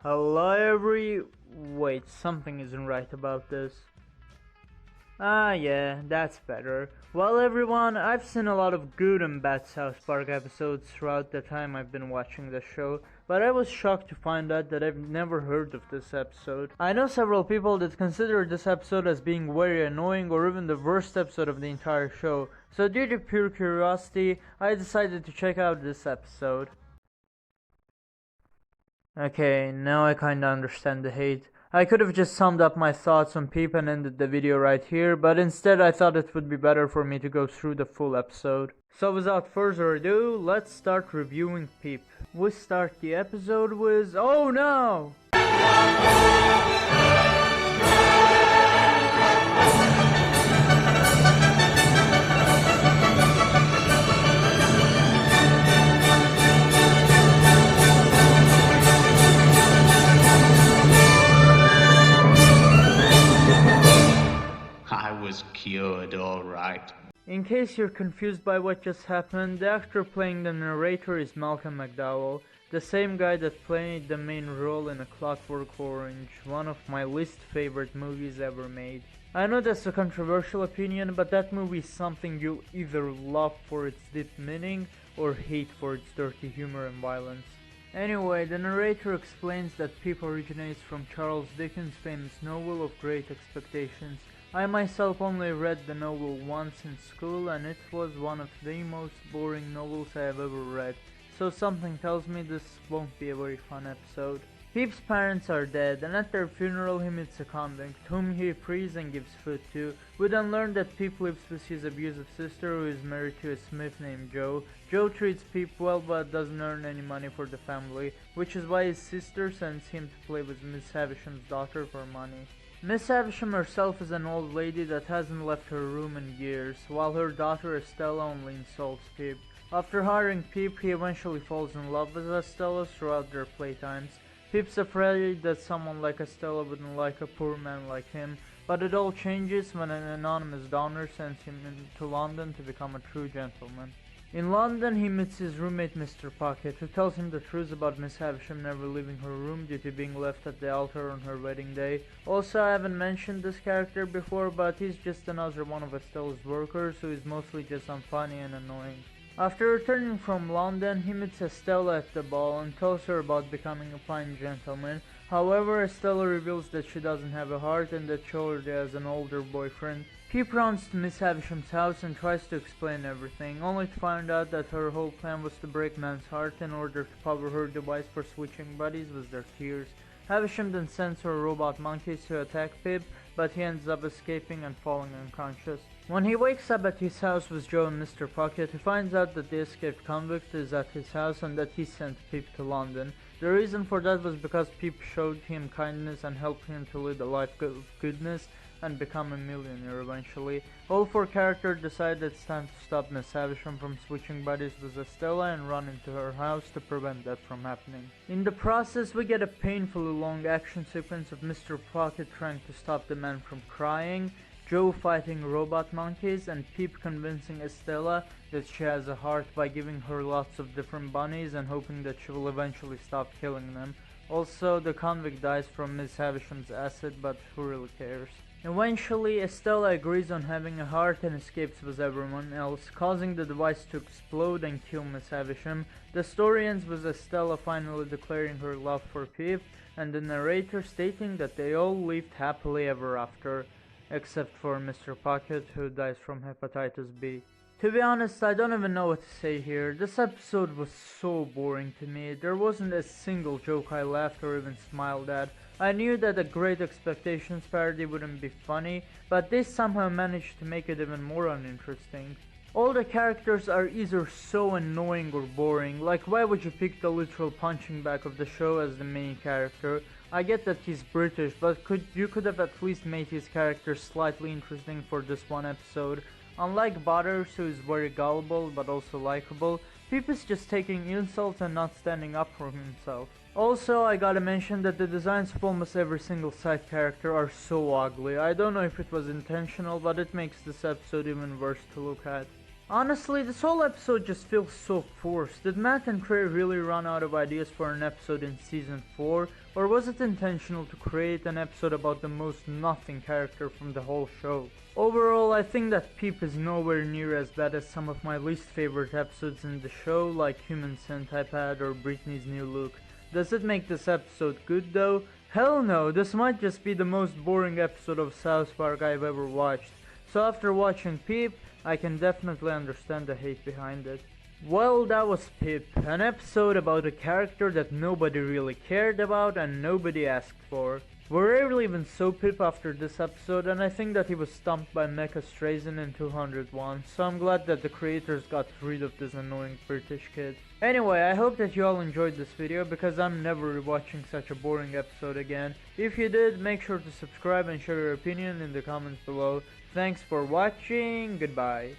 Wait, something isn't right about this. Yeah, that's better. Well, everyone, I've seen a lot of good and bad South Park episodes throughout the time I've been watching the show, but I was shocked to find out that I've never heard of this episode. I know several people that consider this episode as being very annoying or even the worst episode of the entire show, so due to pure curiosity, I decided to check out this episode. Okay, now I kinda understand the hate. I could have just summed up my thoughts on Peep and ended the video right here, but instead I thought it would be better for me to go through the full episode. So without further ado, let's start reviewing Peep. We start the episode with "Oh no!" I was cured, alright. In case you're confused by what just happened, the actor playing the narrator is Malcolm McDowell, the same guy that played the main role in A Clockwork Orange, one of my least favorite movies ever made. I know that's a controversial opinion, but that movie is something you'll either love for its deep meaning or hate for its dirty humor and violence. Anyway, the narrator explains that Peep originates from Charles Dickens' famous novel of Great Expectations. I myself only read the novel once in school, and it was one of the most boring novels I have ever read, so something tells me this won't be a very fun episode. Peep's parents are dead, and at their funeral he meets a convict, whom he frees and gives food to. We then learn that Peep lives with his abusive sister, who is married to a smith named Joe. Joe treats Peep well but doesn't earn any money for the family, which is why his sister sends him to play with Miss Havisham's daughter for money. Miss Havisham herself is an old lady that hasn't left her room in years, while her daughter Estella only insults Peep. After hiring Peep, he eventually falls in love with Estella throughout their playtimes. Peep's afraid that someone like Estella wouldn't like a poor man like him, but it all changes when an anonymous donor sends him to London to become a true gentleman. In London, he meets his roommate Mr. Pocket, who tells him the truth about Miss Havisham never leaving her room due to being left at the altar on her wedding day. Also, I haven't mentioned this character before, but he's just another one of Estella's workers who is mostly just unfunny and annoying. After returning from London, he meets Estella at the ball and tells her about becoming a fine gentleman. However, Estella reveals that she doesn't have a heart and that she already has an older boyfriend. Peep runs to Miss Havisham's house and tries to explain everything, only to find out that her whole plan was to break Man's heart in order to power her device for switching bodies with their tears. Havisham then sends her robot monkeys to attack Pip, but he ends up escaping and falling unconscious. When he wakes up at his house with Joe and Mr. Pocket, he finds out that the escaped convict is at his house and that he sent Pip to London. The reason for that was because Pip showed him kindness and helped him to lead a life of goodness and become a millionaire eventually. All four characters decide it's time to stop Miss Havisham from switching bodies with Estella and run into her house to prevent that from happening. In the process, we get a painfully long action sequence of Mr. Pocket trying to stop the man from crying, Joe fighting robot monkeys, and Peep convincing Estella that she has a heart by giving her lots of different bunnies and hoping that she will eventually stop killing them. Also, the convict dies from Miss Havisham's acid, but who really cares? Eventually, Estella agrees on having a heart and escapes with everyone else, causing the device to explode and kill Miss Havisham. The story ends with Estella finally declaring her love for Pip, and the narrator stating that they all lived happily ever after, except for Mr. Pocket, who dies from hepatitis B. To be honest, I don't even know what to say here. This episode was so boring to me. There wasn't a single joke I laughed or even smiled at. I knew that a Great Expectations parody wouldn't be funny, but they somehow managed to make it even more uninteresting. All the characters are either so annoying or boring, like why would you pick the literal punching bag of the show as the main character? I get that he's British, but you could have at least made his character slightly interesting for this one episode. Unlike Butters, who is very gullible but also likable, Pip is just taking insults and not standing up for himself. Also, I gotta mention that the designs of almost every single side character are so ugly. I don't know if it was intentional, but it makes this episode even worse to look at. Honestly, this whole episode just feels so forced. Did Matt and Trey really run out of ideas for an episode in season 4, or was it intentional to create an episode about the most nothing character from the whole show? Overall, I think that Pip is nowhere near as bad as some of my least favorite episodes in the show, like Human Centipede or Britney's New Look. Does it make this episode good though? Hell no, this might just be the most boring episode of South Park I've ever watched. So after watching Pip, I can definitely understand the hate behind it. Well, that was Pip, an episode about a character that nobody really cared about and nobody asked for. We rarely even saw Pip after this episode, and I think that he was stumped by Mecha Strazen in 201, so I'm glad that the creators got rid of this annoying British kid. Anyway, I hope that you all enjoyed this video, because I'm never rewatching such a boring episode again. If you did, make sure to subscribe and share your opinion in the comments below. Thanks for watching, goodbye.